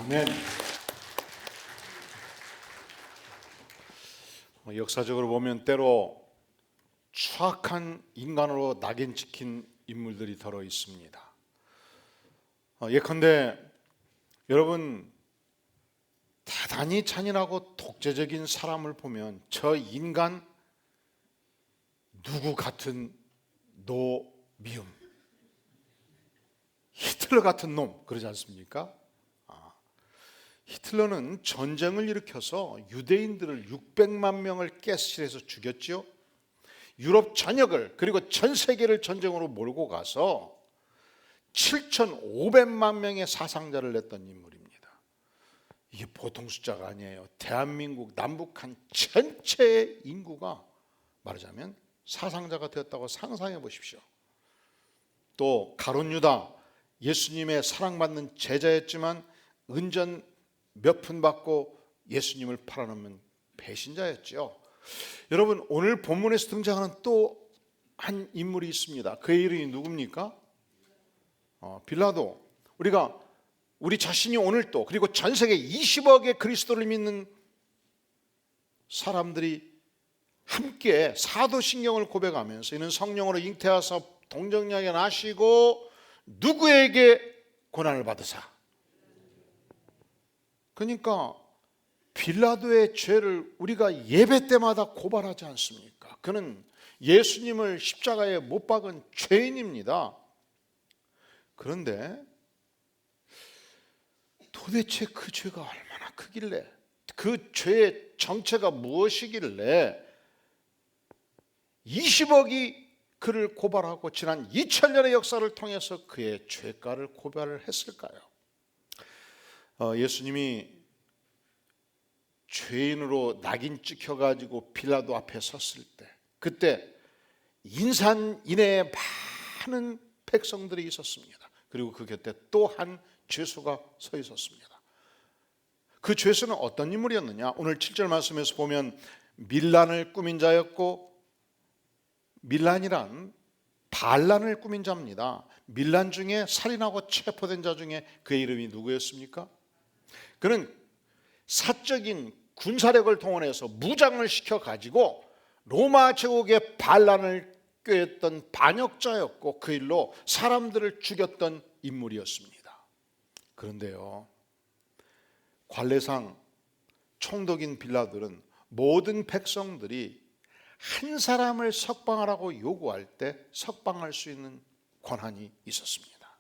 아멘. 역사적으로 보면 때로 추악한 인간으로 낙인 찍힌 인물들이 더러 있습니다. 예컨대 여러분 대단히 잔인하고 독재적인 사람을 보면 저 인간 누구 같은 노미움, 히틀러 같은 놈 그러지 않습니까? 히틀러는 전쟁을 일으켜서 유대인들을 600만 명을 가스실에서 죽였죠. 유럽 전역을 그리고 전 세계를 전쟁으로 몰고 가서 7,500만 명의 사상자를 냈던 인물입니다. 이게 보통 숫자가 아니에요. 대한민국 남북한 전체의 인구가 말하자면 사상자가 되었다고 상상해 보십시오. 또 가룟 유다, 예수님의 사랑받는 제자였지만 은전 몇 푼 받고 예수님을 팔아넘은 배신자였죠. 여러분 오늘 본문에서 등장하는 또 한 인물이 있습니다. 그의 이름이 누굽니까? 빌라도. 우리 자신이 오늘도 그리고 전 세계 20억의 그리스도를 믿는 사람들이 함께 사도신경을 고백하면서 이는 성령으로 잉태하사 동정녀에게 나시고 누구에게 고난을 받으사. 그러니까 빌라도의 죄를 우리가 예배 때마다 고발하지 않습니까? 그는 예수님을 십자가에 못 박은 죄인입니다. 그런데 도대체 그 죄가 얼마나 크길래, 그 죄의 정체가 무엇이길래 20억이 그를 고발하고 지난 2000년의 역사를 통해서 그의 죄가를 고발을 했을까요? 예수님이 죄인으로 낙인 찍혀가지고 빌라도 앞에 섰을 때, 그때 인산인해에 많은 백성들이 있었습니다. 그리고 그 곁에 또 한 죄수가 서 있었습니다. 그 죄수는 어떤 인물이었느냐? 오늘 7절 말씀에서 보면 밀란을 꾸민 자였고, 밀란이란 반란을 꾸민 자입니다. 밀란 중에 살인하고 체포된 자 중에 그의 이름이 누구였습니까? 그는 사적인 군사력을 동원해서 무장을 시켜가지고 로마 제국의 반란을 꾀했던 반역자였고 그 일로 사람들을 죽였던 인물이었습니다. 그런데요, 관례상 총독인 빌라도는 모든 백성들이 한 사람을 석방하라고 요구할 때 석방할 수 있는 권한이 있었습니다.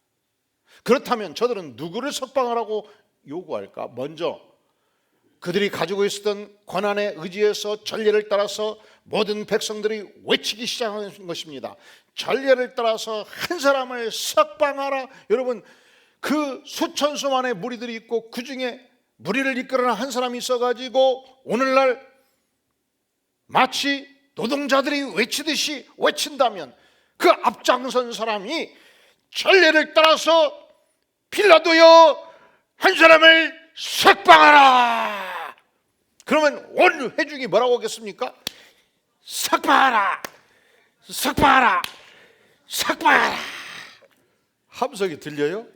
그렇다면 저들은 누구를 석방하라고 요구할까? 먼저 그들이 가지고 있었던 권한에 의지해서 전례를 따라서 모든 백성들이 외치기 시작하는 것입니다. 전례를 따라서 한 사람을 석방하라. 여러분, 그 수천 수만의 무리들이 있고 그 중에 무리를 이끌어낸 한 사람이 있어가지고 오늘날 마치 노동자들이 외치듯이 외친다면 그 앞장선 사람이 전례를 따라서 빌라도여 한 사람을 석방하라. 그러면 온 회중이 뭐라고 하겠습니까? 석방하라, 석방하라, 석방하라. 함성이 들려요?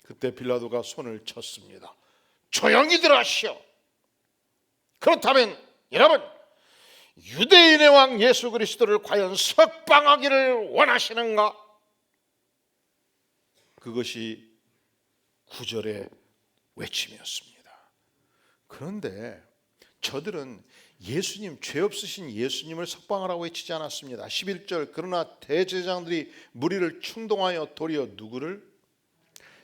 그때 빌라도가 손을 쳤습니다. 조용히들 하시오. 그렇다면 여러분, 유대인의 왕 예수 그리스도를 과연 석방하기를 원하시는가? 그것이 9절의 외침이었습니다. 그런데 저들은 예수님, 죄 없으신 예수님을 석방하라고 외치지 않았습니다. 11절, 그러나 대제사장들이 무리를 충동하여 도리어 누구를?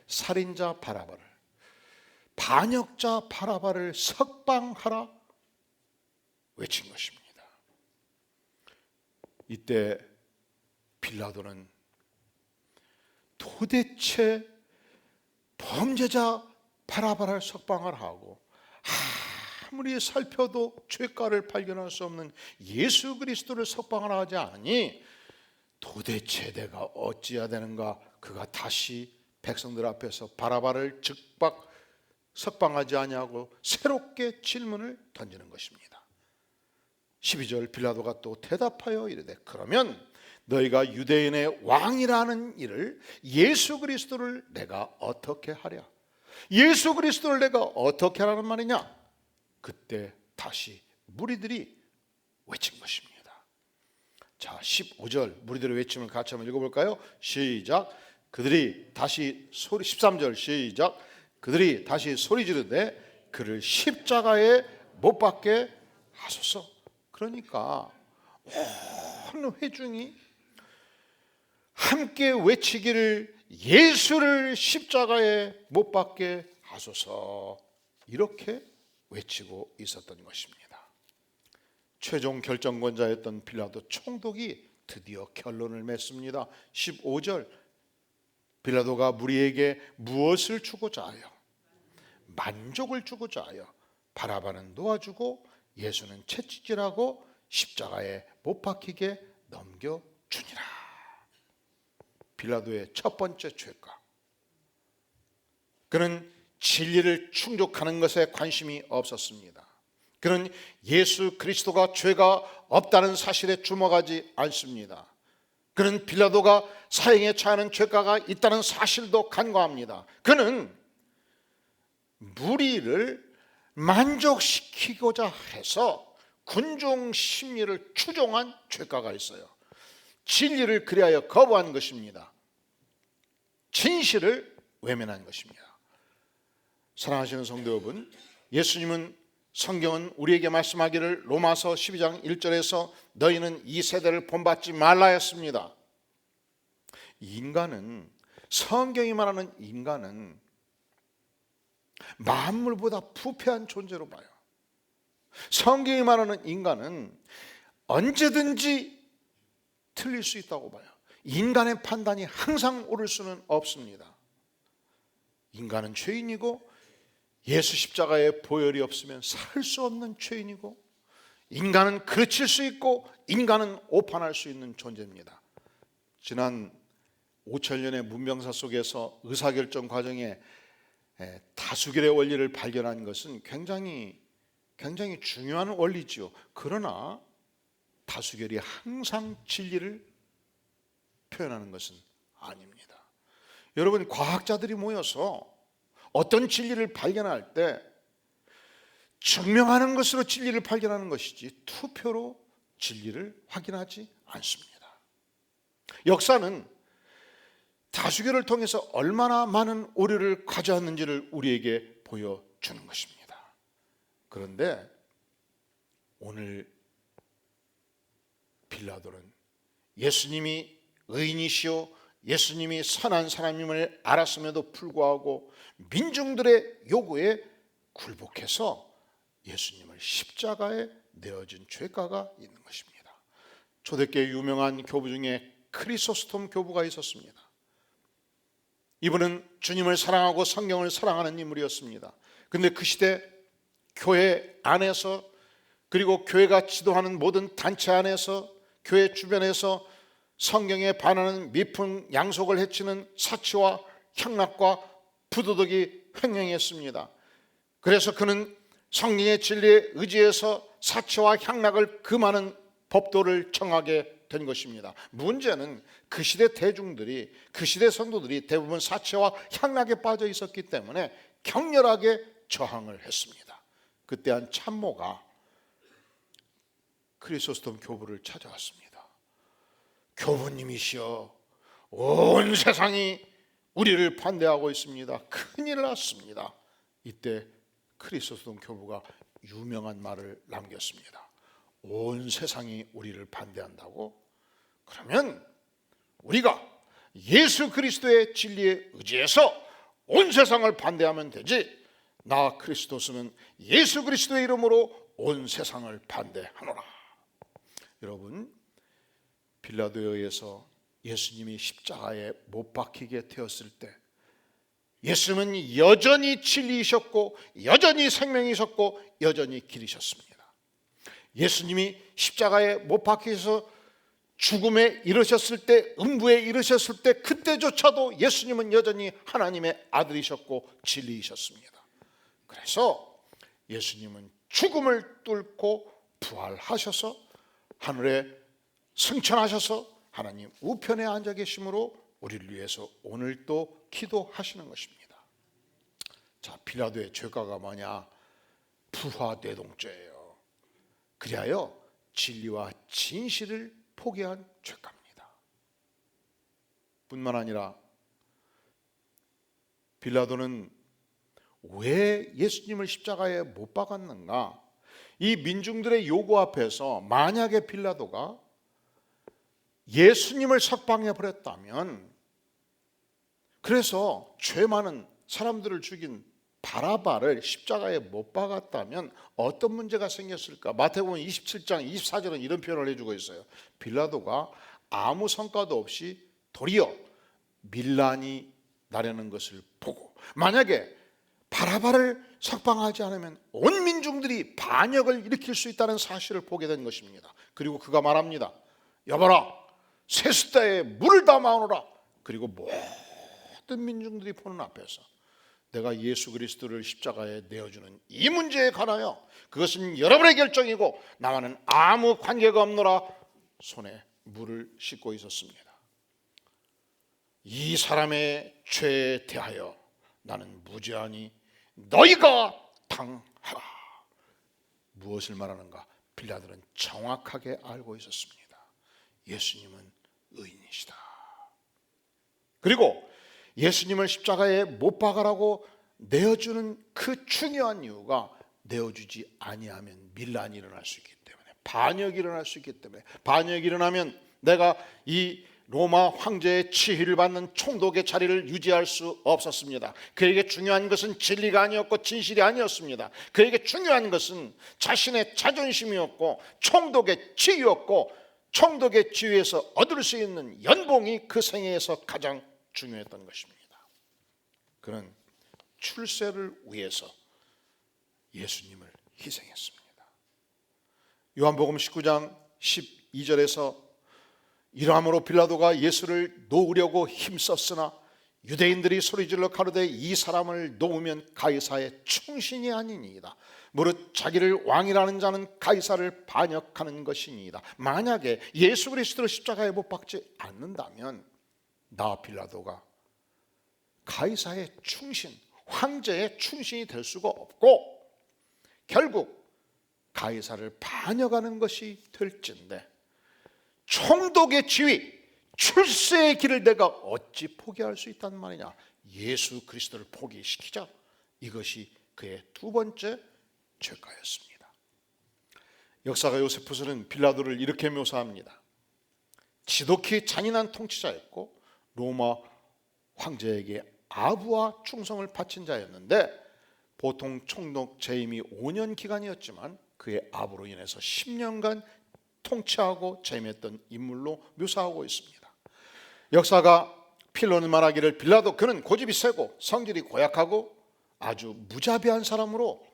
살인자 바라바를, 반역자 바라바를 석방하라 외친 것입니다. 이때 빌라도는 도대체 범죄자 바라바를 석방을 하고 아무리 살펴도 죄가를 발견할 수 없는 예수 그리스도를 석방하라 하지 않으니 도대체 내가 어찌해야 되는가? 그가 다시 백성들 앞에서 바라바를 즉박 석방하지 아니하고 새롭게 질문을 던지는 것입니다. 12절, 빌라도가 또 대답하여 이르되 그러면 너희가 유대인의 왕이라는 일을, 예수 그리스도를 내가 어떻게 하랴? 예수 그리스도를 내가 어떻게 하라는 말이냐? 그때 다시 무리들이 외친 것입니다. 자, 15절 무리들의 외침을 같이 한번 읽어볼까요? 시작. 그들이 다시 13절 시작. 그들이 다시 소리 지르되 그를 십자가에 못 박게 하소서. 그러니까 온 회중이 함께 외치기를 예수를 십자가에 못 박게 하소서, 이렇게 외치고 있었던 것입니다. 최종 결정권자였던 빌라도 총독이 드디어 결론을 맺습니다. 15절 빌라도가 무리에게 무엇을 주고자 하여? 만족을 주고자 하여 바라바는 놓아주고 예수는 채찍질하고 십자가에 못 박히게 넘겨주니라. 빌라도의 첫 번째 죄가, 그는 진리를 충족하는 것에 관심이 없었습니다. 그는 예수 그리스도가 죄가 없다는 사실에 주목하지 않습니다. 그는 빌라도가 사형에 처하는 죄가가 있다는 사실도 간과합니다. 그는 무리를 만족시키고자 해서 군중 심리를 추종한 죄가가 있어요. 진리를 그리하여 거부한 것입니다. 진실을 외면한 것입니다. 사랑하시는 성도 여러분, 예수님은, 성경은 우리에게 말씀하기를 로마서 12장 1절에서 너희는 이 세대를 본받지 말라 했습니다. 인간은, 성경이 말하는 인간은 만물보다 부패한 존재로 봐요. 성경이 말하는 인간은 언제든지 틀릴 수 있다고 봐요. 인간의 판단이 항상 옳을 수는 없습니다. 인간은 죄인이고 예수 십자가에 보혈이 없으면 살 수 없는 죄인이고, 인간은 그르칠 수 있고 인간은 오판할 수 있는 존재입니다. 지난 5,000년의 문명사 속에서 의사결정 과정에 다수결의 원리를 발견한 것은 굉장히 중요한 원리지요. 그러나 다수결이 항상 진리를 표현하는 것은 아닙니다. 여러분, 과학자들이 모여서 어떤 진리를 발견할 때 증명하는 것으로 진리를 발견하는 것이지 투표로 진리를 확인하지 않습니다. 역사는 다수결을 통해서 얼마나 많은 오류를 가져왔는지를 우리에게 보여주는 것입니다. 그런데 오늘 빌라도는 예수님이 의인이시오, 예수님이 선한 사람임을 알았음에도 불구하고 민중들의 요구에 굴복해서 예수님을 십자가에 내어준 죄가가 있는 것입니다. 초대교회 유명한 교부 중에 크리소스톰 교부가 있었습니다. 이분은 주님을 사랑하고 성경을 사랑하는 인물이었습니다. 그런데 그 시대 교회 안에서, 그리고 교회가 지도하는 모든 단체 안에서, 교회 주변에서 성경에 반하는 미풍 양속을 해치는 사치와 향락과 부도덕이 횡행했습니다. 그래서 그는 성경의 진리에 의지해서 사치와 향락을 금하는 법도를 정하게 된 것입니다. 문제는 그 시대 대중들이, 그 시대 성도들이 대부분 사치와 향락에 빠져 있었기 때문에 격렬하게 저항을 했습니다. 그때 한 참모가 크리소스톰 교부를 찾아왔습니다. 교부님이시여, 온 세상이 우리를 반대하고 있습니다. 큰일 났습니다. 이때 크리소스톰 교부가 유명한 말을 남겼습니다. 온 세상이 우리를 반대한다고? 그러면 우리가 예수 그리스도의 진리에 의지해서 온 세상을 반대하면 되지, 나 크리스토스는 예수 그리스도의 이름으로 온 세상을 반대하노라. 여러분, 빌라도에 의해서 예수님이 십자가에 못 박히게 되었을 때 예수님은 여전히 진리이셨고 여전히 생명이셨고 여전히 길이셨습니다. 예수님이 십자가에 못 박히셔서 죽음에 이르셨을 때, 음부에 이르셨을 때, 그때조차도 예수님은 여전히 하나님의 아들이셨고 진리이셨습니다. 그래서 예수님은 죽음을 뚫고 부활하셔서 하늘에 승천하셔서 하나님 우편에 앉아 계심으로 우리를 위해서 오늘도 기도하시는 것입니다. 자, 빌라도의 죄가가 뭐냐? 부화뇌동죄예요. 그리하여 진리와 진실을 포기한 죄가입니다. 뿐만 아니라 빌라도는 왜 예수님을 십자가에 못 박았는가? 이 민중들의 요구 앞에서 만약에 빌라도가 예수님을 석방해 버렸다면, 그래서 죄 많은 사람들을 죽인 바라바를 십자가에 못 박았다면 어떤 문제가 생겼을까? 마태복음 27장 24절은 이런 표현을 해주고 있어요. 빌라도가 아무 성과도 없이 도리어 밀란이 나려는 것을 보고, 만약에 바라바를 석방하지 않으면 온 민중들이 반역을 일으킬 수 있다는 사실을 보게 된 것입니다. 그리고 그가 말합니다. 여봐라, 세숫대에 물을 담아오너라. 그리고 모든 민중들이 보는 앞에서 내가 예수 그리스도를 십자가에 내어주는 이 문제에 관하여 그것은 여러분의 결정이고 나와는 아무 관계가 없노라. 손에 물을 씻고 있었습니다. 이 사람의 죄에 대하여 나는 무죄하니 너희가 당하라. 무엇을 말하는가? 빌라도는 정확하게 알고 있었습니다. 예수님은 의인이시다. 그리고 예수님을 십자가에 못 박아라고 내어주는 그 중요한 이유가, 내어주지 아니하면 밀란이 일어날 수 있기 때문에, 반역이 일어날 수 있기 때문에, 반역이 일어나면 내가 이 로마 황제의 치위를 받는 총독의 자리를 유지할 수 없었습니다. 그에게 중요한 것은 진리가 아니었고 진실이 아니었습니다. 그에게 중요한 것은 자신의 자존심이었고 총독의 지위였고, 총독의 지위에서 얻을 수 있는 연봉이 그 생애에서 가장 중요했던 것입니다. 그는 출세를 위해서 예수님을 희생했습니다. 요한복음 19장 12절에서 이러함으로 빌라도가 예수를 놓으려고 힘썼으나 유대인들이 소리질러 가로되 이 사람을 놓으면 가이사의 충신이 아니니이다. 무릇 자기를 왕이라는 자는 가이사를 반역하는 것이니이다. 만약에 예수 그리스도를 십자가에 못 박지 않는다면 나 빌라도가 가이사의 충신, 황제의 충신이 될 수가 없고 결국 가이사를 반역하는 것이 될진데, 총독의 지위, 출세의 길을 내가 어찌 포기할 수 있단 말이냐? 예수 그리스도를 포기시키자. 이것이 그의 두 번째 죄가였습니다. 역사가 요세푸스는 빌라도를 이렇게 묘사합니다. 지독히 잔인한 통치자였고 로마 황제에게 아부와 충성을 바친 자였는데, 보통 총독 재임이 5년 기간이었지만 그의 아부로 인해서 10년간 통치하고 재임했던 인물로 묘사하고 있습니다. 역사가 필로는 말하기를 빌라도 그는 고집이 세고 성질이 고약하고 아주 무자비한 사람으로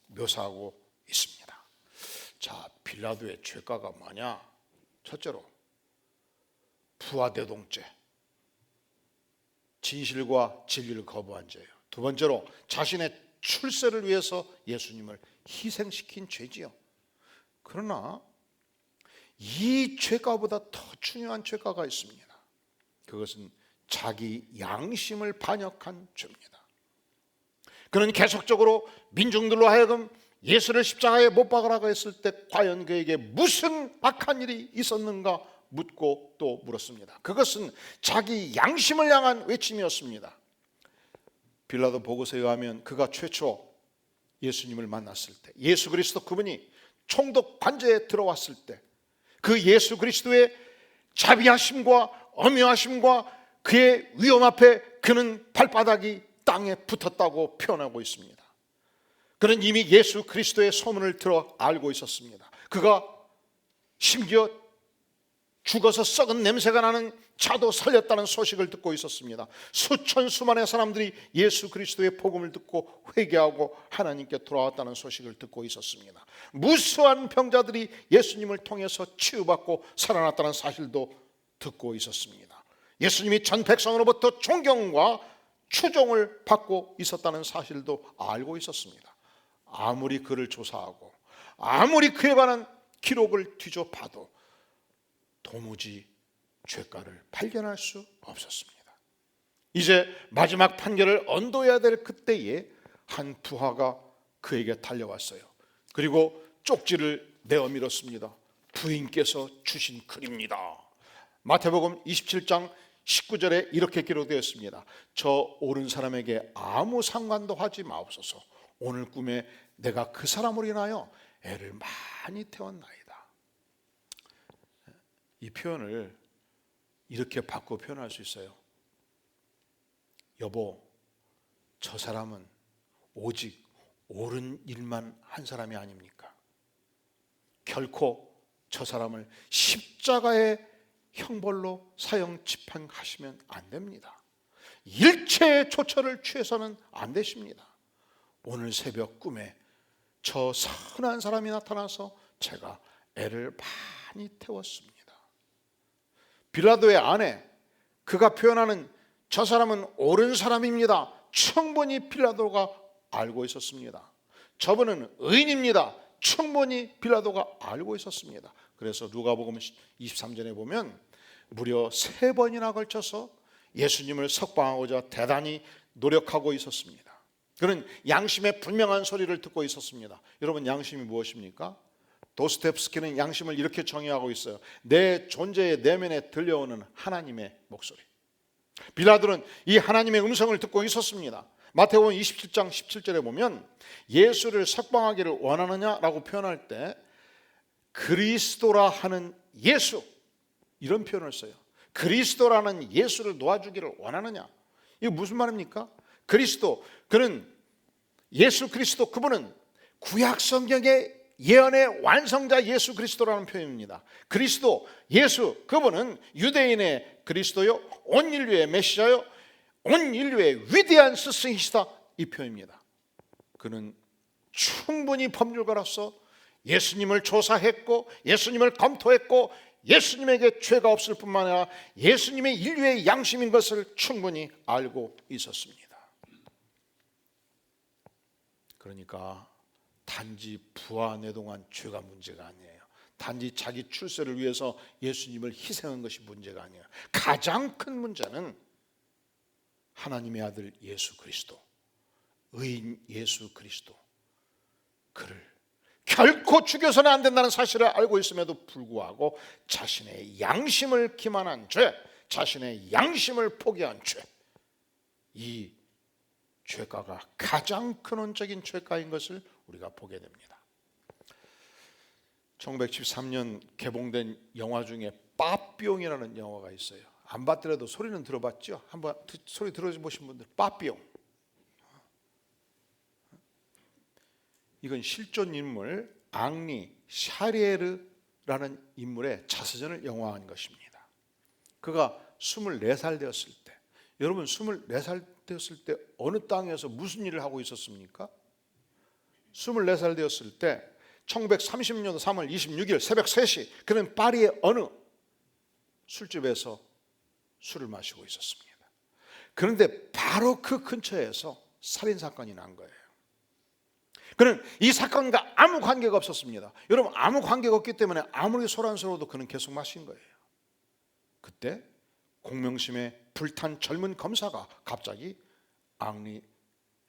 묘사하고 있습니다. 자, 빌라도의 죄가가 뭐냐? 첫째로 부화대동죄, 진실과 진리를 거부한 죄예요. 두 번째로 자신의 출세를 위해서 예수님을 희생시킨 죄지요. 그러나 이 죄가보다 더 중요한 죄가가 있습니다. 그것은 자기 양심을 반역한 죄입니다. 그는 계속적으로 민중들로 하여금 예수를 십자가에 못 박으라고 했을 때 과연 그에게 무슨 악한 일이 있었는가 묻고 또 물었습니다. 그것은 자기 양심을 향한 외침이었습니다. 빌라도 보고서에 의하면 그가 최초 예수님을 만났을 때, 예수 그리스도 그분이 총독 관제에 들어왔을 때 그 예수 그리스도의 자비하심과 엄유하심과 그의 위엄 앞에 그는 발바닥이 땅에 붙었다고 표현하고 있습니다. 그는 이미 예수 그리스도의 소문을 들어 알고 있었습니다. 그가 심지어 죽어서 썩은 냄새가 나는 차도 살렸다는 소식을 듣고 있었습니다. 수천 수만의 사람들이 예수 그리스도의 복음을 듣고 회개하고 하나님께 돌아왔다는 소식을 듣고 있었습니다. 무수한 병자들이 예수님을 통해서 치유받고 살아났다는 사실도 듣고 있었습니다. 예수님이 전 백성으로부터 존경과 추종을 받고 있었다는 사실도 알고 있었습니다. 아무리 그를 조사하고 아무리 그에 관한 기록을 뒤져봐도 도무지 죄가를 발견할 수 없었습니다. 이제 마지막 판결을 언도해야 될 그때에 한 부하가 그에게 달려왔어요. 그리고 쪽지를 내어 밀었습니다. 부인께서 주신 글입니다. 마태복음 27장 19절에 이렇게 기록되었습니다. 저 옳은 사람에게 아무 상관도 하지 마옵소서. 오늘 꿈에 내가 그 사람으로 인하여 애를 많이 태웠나이다. 이 표현을 이렇게 바꿔 표현할 수 있어요. 여보, 저 사람은 오직 옳은 일만 한 사람이 아닙니까? 결코 저 사람을 십자가의 형벌로 사형 집행하시면 안 됩니다. 일체의 조처를 취해서는 안 되십니다. 오늘 새벽 꿈에 저 선한 사람이 나타나서 제가 애를 많이 태웠습니다. 빌라도의 아내, 그가 표현하는 저 사람은 옳은 사람입니다. 충분히 빌라도가 알고 있었습니다. 저분은 의인입니다. 충분히 빌라도가 알고 있었습니다. 그래서 누가복음 23절에 보면 무려 3번이나 걸쳐서 예수님을 석방하고자 대단히 노력하고 있었습니다. 그는 양심의 분명한 소리를 듣고 있었습니다. 여러분, 양심이 무엇입니까? 도스토옙스키는 양심을 이렇게 정의하고 있어요. 내 존재의 내면에 들려오는 하나님의 목소리. 빌라도는 이 하나님의 음성을 듣고 있었습니다. 마태복음 27장 17절에 보면 예수를 석방하기를 원하느냐라고 표현할 때 그리스도라 하는 예수, 이런 표현을 써요. 그리스도라는 예수를 놓아주기를 원하느냐. 이거 무슨 말입니까? 그리스도, 그는 예수 그리스도, 그분은 구약 성경의 예언의 완성자 예수 그리스도라는 표현입니다. 그리스도, 예수, 그분은 유대인의 그리스도요, 온 인류의 메시아요, 온 인류의 위대한 스승이시다, 이 표현입니다. 그는 충분히 법률가로서 예수님을 조사했고 예수님을 검토했고 예수님에게 죄가 없을 뿐만 아니라 예수님의 인류의 양심인 것을 충분히 알고 있었습니다. 그러니까 단지 부하 내동한 죄가 문제가 아니에요. 단지 자기 출세를 위해서 예수님을 희생한 것이 문제가 아니에요. 가장 큰 문제는 하나님의 아들 예수 그리스도, 의인 예수 그리스도, 그를 결코 죽여서는 안 된다는 사실을 알고 있음에도 불구하고 자신의 양심을 기만한 죄, 자신의 양심을 포기한 죄, 이 죄가가 가장 근원적인 죄가인 것을 우리가 보게 됩니다. 1973년 개봉된 영화 중에 빠삐용이라는 영화가 있어요. 안 봤더라도 소리는 들어봤죠? 한번 소리 들어보신 분들, 빠삐용. 이건 실존 인물 앙리 샤리에르라는 인물의 자서전을 영화한 것입니다. 그가 24살 되었을 때, 여러분 24살 되었을 때 어느 땅에서 무슨 일을 하고 있었습니까? 24살 되었을 때 1930년도 3월 26일 새벽 3시 그는 파리의 어느 술집에서 술을 마시고 있었습니다. 그런데 바로 그 근처에서 살인사건이 난 거예요. 그는 이 사건과 아무 관계가 없었습니다. 여러분, 아무 관계가 없기 때문에 아무리 소란스러워도 그는 계속 마신 거예요. 그때 공명심에 불탄 젊은 검사가 갑자기 앙리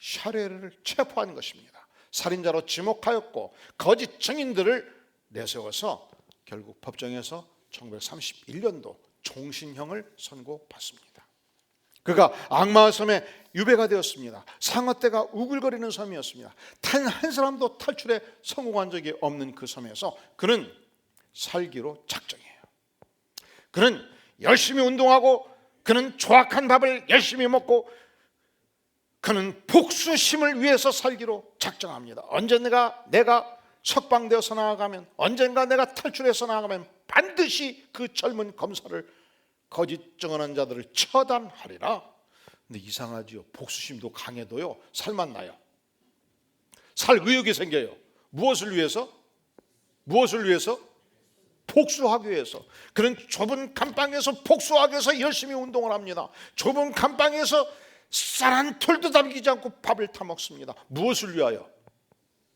샤레르를 체포한 것입니다. 살인자로 지목하였고 거짓 증인들을 내세워서 결국 법정에서 1931년도 종신형을 선고받습니다. 그가 악마의 섬에 유배가 되었습니다. 상어떼가 우글거리는 섬이었습니다. 단 한 사람도 탈출에 성공한 적이 없는 그 섬에서 그는 살기로 작정해요. 그는 열심히 운동하고 그는 조악한 밥을 열심히 먹고 그는 복수심을 위해서 살기로 작정합니다. 언젠가 내가 석방되어서 나아가면, 언젠가 내가 탈출해서 나아가면 반드시 그 젊은 검사를, 거짓 증언한 자들을 처단하리라. 근데 이상하지요. 복수심도 강해도요, 살만 나요. 살 의욕이 생겨요. 무엇을 위해서? 무엇을 위해서? 복수하기 위해서. 그는 좁은 감방에서 복수하기 위해서 열심히 운동을 합니다. 좁은 감방에서 쌀 한 톨도 남기지 않고 밥을 타 먹습니다. 무엇을 위하여?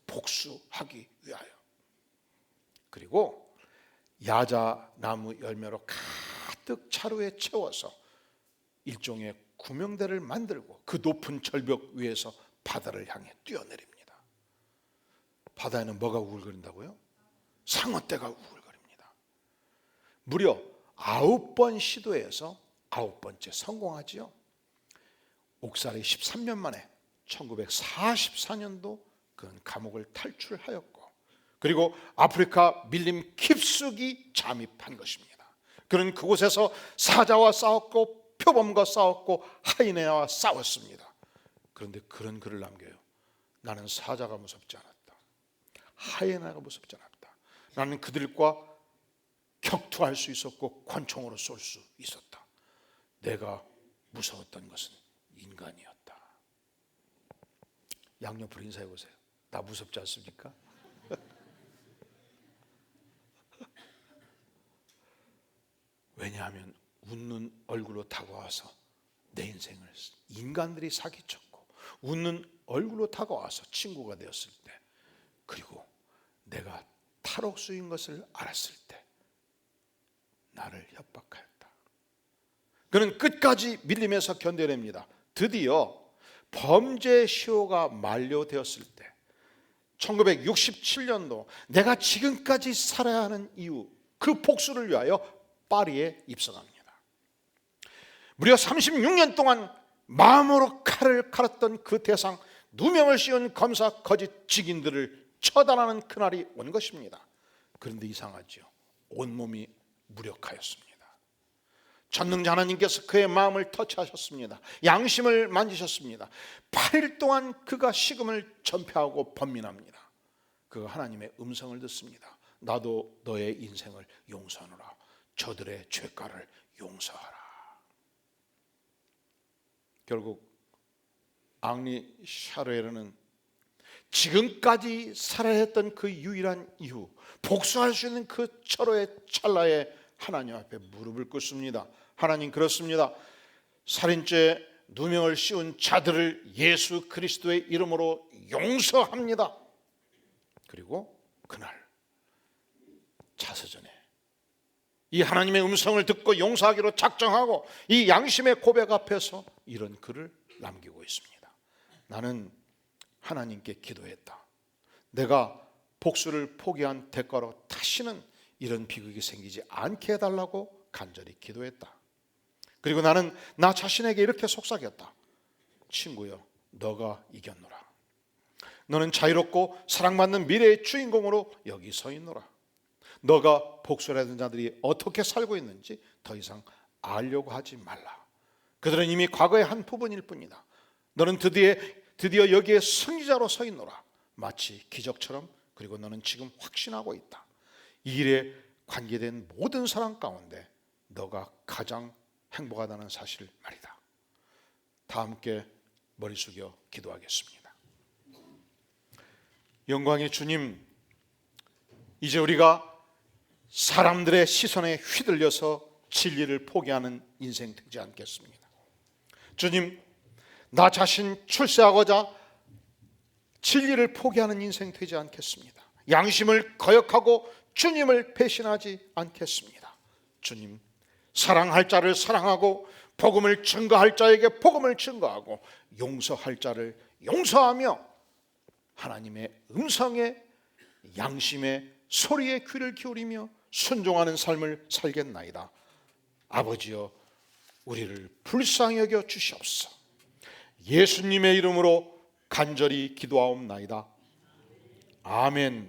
복수하기 위하여. 그리고 야자나무 열매로 가득 차로에 채워서 일종의 구명대를 만들고 그 높은 절벽 위에서 바다를 향해 뛰어내립니다. 바다에는 뭐가 우글거린다고요? 상어떼가 우글거립니다. 무려 9번 시도해서 9번째 성공하지요. 옥살이 13년 만에 1944년도 그는 감옥을 탈출하였고, 그리고 아프리카 밀림 깊숙이 잠입한 것입니다. 그는 그곳에서 사자와 싸웠고 표범과 싸웠고 하이에나와 싸웠습니다. 그런데 그런 글을 남겨요. 나는 사자가 무섭지 않았다. 하이에나가 무섭지 않았다. 나는 그들과 격투할 수 있었고 권총으로 쏠 수 있었다. 내가 무서웠던 것은 인간이었다. 양옆으로 인사해 보세요. 나 무섭지 않습니까? 왜냐하면 웃는 얼굴로 다가와서 내 인생을 인간들이 사기쳤고, 웃는 얼굴로 다가와서 친구가 되었을 때, 그리고 내가 탈옥수인 것을 알았을 때 나를 협박하였다. 그는 끝까지 밀림에서 견뎌냅니다. 드디어 범죄 시효가 만료되었을 때 1967년도 내가 지금까지 살아야 하는 이유, 그 복수를 위하여 파리에 입성합니다. 무려 36년 동안 마음으로 칼을 갈았던 그 대상 누명을 씌운 검사 거짓 직인들을 처단하는 그날이 온 것입니다. 그런데 이상하죠. 온몸이 무력하였습니다. 전능자 하나님께서 그의 마음을 터치하셨습니다. 양심을 만지셨습니다. 8일 동안 그가 식음을 전폐하고 번민합니다. 그가 하나님의 음성을 듣습니다. 나도 너의 인생을 용서하노라. 저들의 죄가를 용서하라. 결국 앙리 샤르에르는 지금까지 살아야 했던 그 유일한 이유, 복수할 수 있는 그 철호의 찰나에 하나님 앞에 무릎을 꿇습니다. 하나님, 그렇습니다. 살인죄 누명을 씌운 자들을 예수 그리스도의 이름으로 용서합니다. 그리고 그날 자서전에 이 하나님의 음성을 듣고 용서하기로 작정하고 이 양심의 고백 앞에서 이런 글을 남기고 있습니다. 나는 하나님께 기도했다. 내가 복수를 포기한 대가로 다시는 이런 비극이 생기지 않게 해달라고 간절히 기도했다. 그리고 나는 나 자신에게 이렇게 속삭였다. 친구여, 너가 이겼노라. 너는 자유롭고 사랑받는 미래의 주인공으로 여기 서 있노라. 너가 복수를 하던 자들이 어떻게 살고 있는지 더 이상 알려고 하지 말라. 그들은 이미 과거의 한 부분일 뿐이다. 너는 드디어 여기에 승리자로 서 있노라. 마치 기적처럼. 그리고 너는 지금 확신하고 있다. 이 일에 관계된 모든 사람 가운데 너가 가장 행복하다는 사실 말이다. 다 함께 머리 숙여 기도하겠습니다. 영광의 주님, 이제 우리가 사람들의 시선에 휘둘려서 진리를 포기하는 인생 되지 않겠습니다. 주님, 나 자신 출세하고자 진리를 포기하는 인생 되지 않겠습니다. 양심을 거역하고 주님을 배신하지 않겠습니다. 주님, 사랑할 자를 사랑하고 복음을 증거할 자에게 복음을 증거하고 용서할 자를 용서하며 하나님의 음성에 양심의 소리에 귀를 기울이며 순종하는 삶을 살겠나이다. 아버지여, 우리를 불쌍히 여겨 주시옵소서. 예수님의 이름으로 간절히 기도하옵나이다. 아멘.